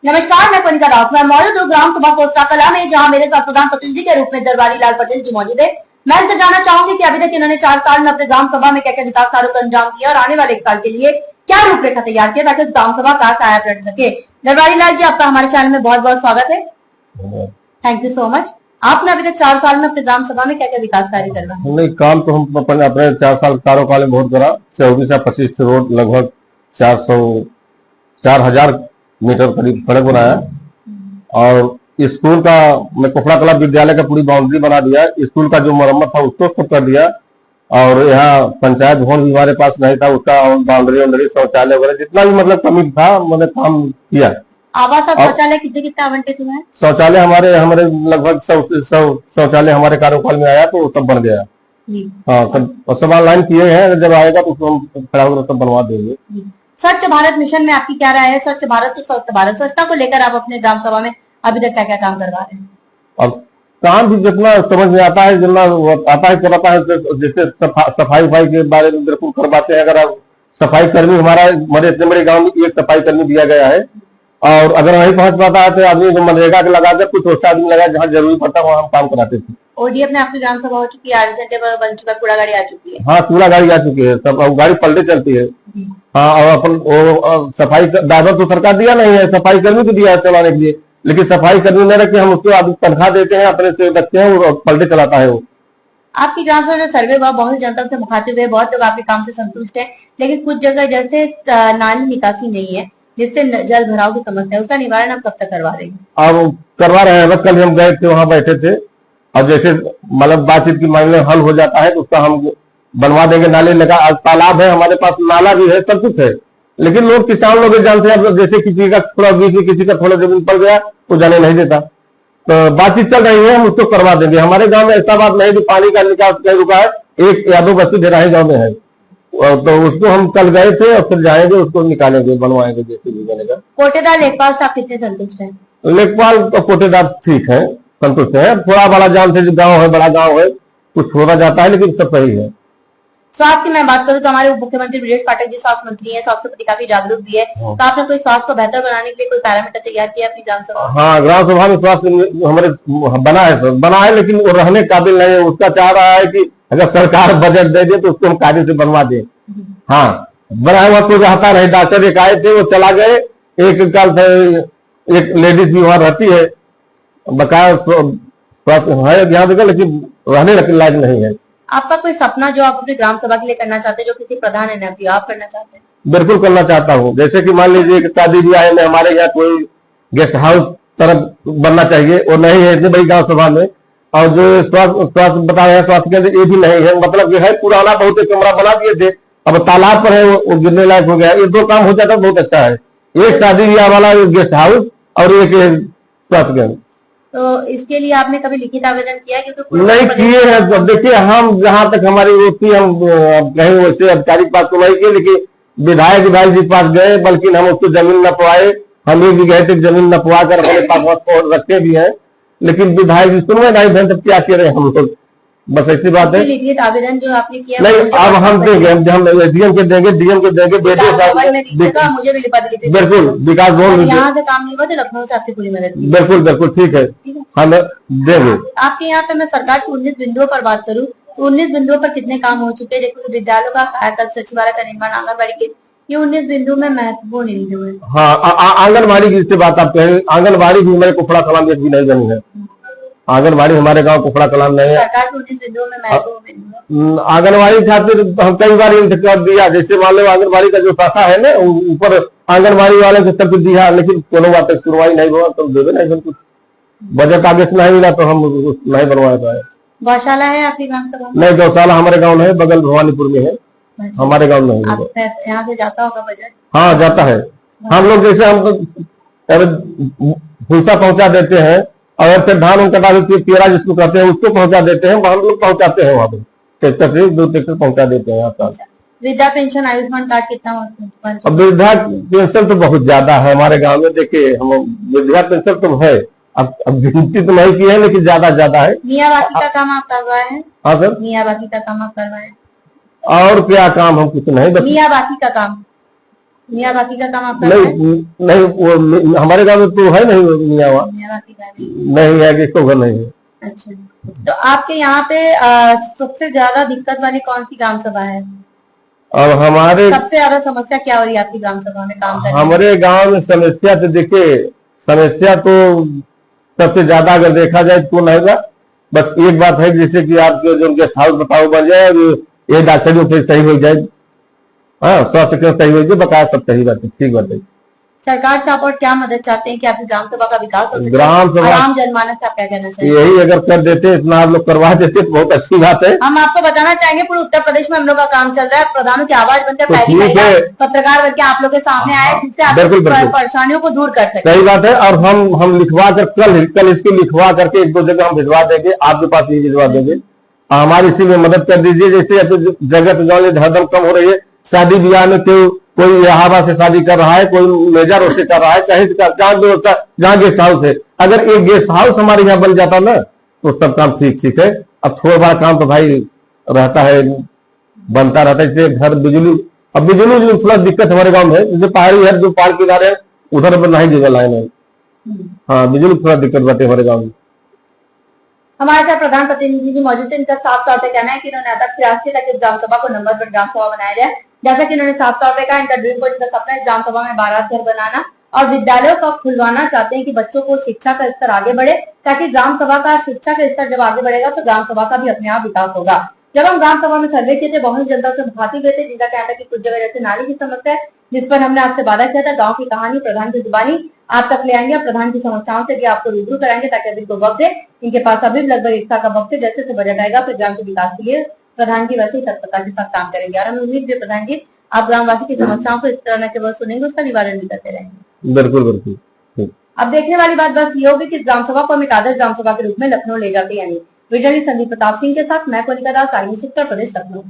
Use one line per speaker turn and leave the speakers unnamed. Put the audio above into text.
नमस्कार, मैं कनिका दास। मैं मौजूद हूँ ग्राम सभा कोस्टा कला में, जहाँ मेरे साथ प्रधान प्रतिनिधि के रूप में दरबारी लाल पटेल जी मौजूद है। मैं इनसे जानना चाहूंगी कि अभी तक इन्होंने 4 साल में अपने ग्राम सभा में क्या क्या विकास कार्यों को अंजाम दिया और आने वाले 1 साल के लिए क्या रूपरेखा तैयार किया ताकि ग्राम सभा का काया पलट सके। दरबारी लाल जी, आपका हमारे चैनल में बहुत बहुत स्वागत है। Thank you so much. आपने अभी तक 4 साल में अपने ग्राम सभा में क्या क्या विकास कार्य करवाए?
नहीं, काम तो हम अपने 4 साल कार्यकाल में बहुत करा। 24 या 25 रोड, लगभग 4,000 मीटर करीब सड़क बनाया और स्कूल का मैं कोफड़ा कला विद्यालय का पूरी बाउंड्री बना दिया। स्कूल का जो मरम्मत था उसको सब कर दिया और यहाँ पंचायत भवन भी हमारे पास नहीं था, उसका बाउंड्री शौचालय वगैरह जितना भी मतलब कमी था मैंने काम किया।
आवास और शौचालय कितने आवंटित हुए हैं?
शौचालय हमारे लगभग 100 शौचालय हमारे कार्यकाल में आया तो सब बन गया। हाँ, सब ऑनलाइन किए हैं, जब आएगा तो उसको हम खड़ा होकर सब बनवा देंगे।
स्वच्छ भारत मिशन में आपकी क्या राय है? स्वच्छ भारत तो स्वच्छ भारत, स्वच्छता को लेकर आप अपने ग्राम सभा में अभी तक क्या क्या काम करवा रहे हैं?
अब काम भी जितना समझ में आता है, जितना आता है करता है। जैसे सफाई के बारे में बिल्कुल करवाते हैं। अगर आप सफाई कर्मी हमारे इतने बड़े गाँव में एक सफाई कर्मी दिया गया है और अगर वहीं पहुंच पाता है तो आदमी जो मनरेगा के लगा कर कुछ वैसा आदमी लगा जहाँ जरूरी पड़ता है वहाँ हम काम कराते थे।
ओडीएफ में आपकी ग्राम सभा हो चुकी है, आरजेंटे बन चुका, कूड़ा गाड़ी आ चुकी है।
हाँ, कूड़ा गाड़ी आ चुकी है, सब गाड़ी पलटे चलती है। हाँ, और अपन सफाई ड्राइवर तो सरकार दिया नहीं है, सफाई कर्मी को दिया है चलाने के लिए, लेकिन सफाई कर्मी न रखे हम उसको तनख्वाह देते हैं, अपने से रखते हैं और पलटे चलाता है वो।
आपकी ग्राम सभा में सर्वे हुआ, बहुत जनता से मुखातिब है, बहुत लोग आपके काम से संतुष्ट है, लेकिन कुछ जगह जैसे नाली निकासी नहीं है जिससे जल भराव की समस्या है, उसका निवारण आप कब तक करवा देंगे?
अब करवा रहे हैं। कल हम गए थे, वहां बैठे थे और जैसे मतलब बातचीत की मामले हल हो जाता है तो उसका हम बनवा देंगे। नाले लगा, तालाब है हमारे पास, नाला भी है, सब कुछ है, लेकिन लोग किसान लोग जानते हैं। जैसे किसी का थोड़ा बीच में किसी का थोड़ा जमीन पड़ गया तो जाने नहीं देता, तो बातचीत चल रही है, हम उसको करवा देंगे। हमारे गांव में ऐसा बात नहीं कि पानी का निकास नहीं रुका है, 1 या 2 बस्ती डेराही गाँव में है, तो उसको हम कल गए थे और फिर जाएंगे, उसको निकालेंगे, बनवाएंगे जैसे भी बनेगा।
कोटेदार लेखपाल से आप कितने संतुष्ट हैं?
लेखपाल तो कोटेदार ठीक है, संतुष्ट है। थोड़ा बड़ा जानते जो गाँव है, बड़ा गाँव है, कुछ होता जाता है, लेकिन सब सही है।
स्वास्थ्य की मैं बात करूं तो हमारे मुख्यमंत्री ब्रजेश पाठक जी स्वास्थ्य मंत्री हैं, स्वास्थ्य के प्रति काफी जागरूक भी है, तो आपने कोई स्वास्थ्य को बेहतर बनाने के लिए कोई पैरामीटर तैयार किया अपनी ग्राम सभा?
हाँ, ग्राम सभा में स्वास्थ्य हमारे बना है, लेकिन वो रहने काबिल नहीं है। उसका चाह रहा है कि अगर सरकार बजट दे दे तो उसको हम कार्य से बनवा दें। हाँ, बना हुआ तो रहता रहे। डॉक्टर एक आए थे, वो चला गए। एक लेडीज भी वहां रहती है, बकाया स्वास्थ्य है ध्यान देगा, लेकिन रहने लायक नहीं है।
आपका कोई सपना जो आप अपनी ग्राम सभा के लिए करना चाहते हैं, जो किसी प्रधान ने न किया, आप करना चाहते हैं?
बिल्कुल करना चाहता हूँ। जैसे कि मान लीजिए कि शादी ब्याह में हमारे यहाँ कोई गेस्ट हाउस तरफ बनना चाहिए, और नहीं है इतनी बड़ी गाँव सभा में। और जो स्वास्थ्य बता रहे हैं, स्वास्थ्य केंद्र ये भी नहीं है, मतलब ये है पुराना बहुत कमरा बना दिए थे, अब तालाब पर है वो गिरने लायक हो गया। ये 2 काम हो जाता बहुत अच्छा है, एक शादी ब्याह वाला गेस्ट हाउस और एक स्वास्थ्य केंद्र।
तो इसके लिए आपने कभी लिखित आवेदन किया? क्योंकि
नहीं किए हैं। तो देखिए, हम जहाँ तक हमारी होती हम कहीं वैसे अधिकारी के पास तो नहीं किए, लेकिन विधायक जी के पास गए, बल्कि हम उसको जमीन न पवाए। हम ये भी गए थे जमीन न पवा कर अपने पास रखे भी है, लेकिन विधायक जी सुनवे नहीं थे, तब क्या करें हम लोग। बस ऐसी बात है।
लिखित आवेदन जो आपने किया
नहीं, अब हम देंगे, हम डीएम के देंगे, बेटे
मुझे भी लिखा दीजिए।
बिल्कुल, विकास भवन
यहाँ से काम नहीं हुआ तो लखनऊ से आपकी पूरी मदद।
बिल्कुल ठीक है, हम देंगे।
आपके यहाँ पे मैं सरकार के 19 बिंदुओं पर बात करूँ तो 19 बिंदुओं पर कितने काम हो चुके हैं? देखो, विद्यालयों का कायाकल्प, सचिवालय का निर्माण, आंगनबाड़ी के, ये 19 बिंदु में महत्वपूर्ण बिंदु है।
हाँ, आंगनबाड़ी की जिससे बात आप कहें, आंगनबाड़ी भी मेरे कोफड़ा कला में भी नहीं बनी है। आंगनबाड़ी हमारे गांव कोफड़ा कला नहीं है।
सरकार के 19 बिंदुओं में महत्वपूर्ण
आंगनबाड़ी खातिर हम कई बार इंतजार दिया। जैसे मान लो आंगनबाड़ी का जो शाखा है ना, ऊपर आंगनबाड़ी वाले से सब कुछ दिया, लेकिन कोनो बात तक सुनवाई नहीं हुआ, तो देवे नहीं सब कुछ। बजट आगे से नहीं मिला तो हम नहीं बनवाया था।
गौशाला है आपकी ग्राम सभा?
नहीं, गौशाला हमारे गाँव में है, बगल भवानीपुर में है, हमारे गाँव में नहीं।
यहाँ से जाता होगा बजट?
हाँ, जाता है। हम लोग जैसे हम भूसा पहुंचा देते हैं और फिर धान कटा देते, पेरा जिसको कहते हैं उसको पहुंचा देते हैं, हम लोग पहुंचाते हैं वहां पे, ट्रैक्टर से 2 ट्रैक्टर पहुंचा देते हैं। यहाँ
वृद्धा पेंशन, आयुष्मान कार्ड कितना?
अब वृद्धा पेंशन तो बहुत ज्यादा है हमारे गांव में। देखिए, हम वृद्धा पेंशन तो है, अब गिनती तो नहीं की है, लेकिन ज्यादा है।
मियावाकी का काम आप करवाए हैं?
हाँ सर,
मियावाकी का काम आप करवाए?
और क्या काम? हम कुछ नहीं, बस
मियावाकी का काम मियाँ बाकी का काम आप करते हैं?
नहीं नहीं, वो हमारे गांव में तो है नहीं, वो मियाँ हुआ
मियाँ बाकी का नहीं।
नहीं है, किसको घर नहीं है।
अच्छा, तो आपके यहाँ पे सबसे ज्यादा दिक्कत वाली कौन सी ग्राम सभा है?
और हमारे
सबसे ज्यादा समस्या क्या हो रही है आपकी ग्राम सभा में काम करने में?
हमारे गांव में समस्या तो देखिए, समस्या तो सबसे ज्यादा अगर देखा जाए तो नहीं होगा। बस एक बात है, जैसे कि आपके जो गेस्ट हाउस बताओ बन जाए, ये डॉक्टरी फिर सही हो जाए, हाँ स्वास्थ्य केंद्र सही हो जाए, बकाया सब सही बात है, ठीक बात है।
सरकार से आप और क्या मदद चाहते हैं कि आपकी ग्राम सभा का विकास हो सके?
ग्राम सभा
आम जनमानस से आप क्या कहना चाहेंगे?
यही अगर कर देते, इतना आप लोग करवा देते तो बहुत अच्छी बात है।
हम आपको बताना चाहेंगे पूरे उत्तर प्रदेश में हम लोग का काम चल रहा है, प्रधानों की आवाज बनकर
तो
पहली
ठीक
महिला
है।
पत्रकार बनकर आप लोग के सामने आए, जिससे आप
बिल्कुल, बिल्कुल।
परेशानियों को दूर कर सके।
सही बात है। और हम लिखवा कर कल इसकी लिखवा करके एक दो जगह हम भिजवा देंगे, आपके पास नहीं भिजवा देंगे। हमारी इसी में मदद कर दीजिए। जैसे जगह पे गाँव हरदम कम हो रही है, शादी ब्याह में कोई इलाहाबाद से शादी कर रहा है, कोई मेजा रोड से कर रहा है, चाहे जहाँ गेस्ट हाउस है, अगर एक गेस्ट हाउस हमारे यहाँ बन जाता ना तो सब काम ठीक है। अब थोड़ा बड़ा काम तो भाई रहता है, बनता रहता है। जैसे घर बिजली, अब बिजली थोड़ा दिक्कत हमारे गांव में है, जैसे पहाड़ी है, जो पहाड़ किनारे है उधर पर नहीं जगह लाइन है। हाँ, बिजली थोड़ा दिक्कत बात है हमारे गाँव में।
हमारे साथ प्रधान प्रतिनिधि जी मौजूद है। इनका साफ तौर पे कहना है कि इन्होंने तक प्रयास किया ताकि ग्राम सभा को नंबर पर ग्राम सभा बनाया जाए। जैसा कि इन्होंने साफ तौर पे कहा, इनका ड्रीम को इनका सपना है ग्राम सभा में बारात घर बनाना और विद्यालयों का खुलवाना चाहते हैं कि बच्चों को शिक्षा का स्तर आगे बढ़े, ताकि ग्राम सभा का शिक्षा का स्तर जब आगे बढ़ेगा तो ग्राम सभा का भी अपने आप विकास होगा। जब हम ग्राम सभा में सर्वे किए थे, बहुत जनता से भाती हुए थे, जिनका कहना था कि कुछ जगह जैसे नाली की समस्या है, जिस पर हमने आपसे वादा किया था गांव की कहानी प्रधान की जुबानी आप तक ले आएंगे और प्रधान की समस्याओं से भी आपको रूबरू कराएंगे, ताकि अभी को वक्त दे। इनके पास अभी लगभग 1 साल का वक्त है। जैसे बजट आएगा फिर ग्राम के विकास के लिए प्रधान जी वैसे ही तत्परता के साथ काम करेंगे और हमें उम्मीद है प्रधान जी आप ग्रामवासी की समस्याओं को इस तरह न केवल सुनेंगे, उसका निवारण भी करते रहेंगे।
बिल्कुल बिल्कुल।
अब देखने वाली बात बस ये होगी कि ग्राम सभा को हम एक आदर्श ग्राम सभा के रूप में लखनऊ ले जाते हैं। यानी वीडियो संदीप प्रताप सिंह के साथ मैं कोनिका दास, उत्तर प्रदेश, लखनऊ।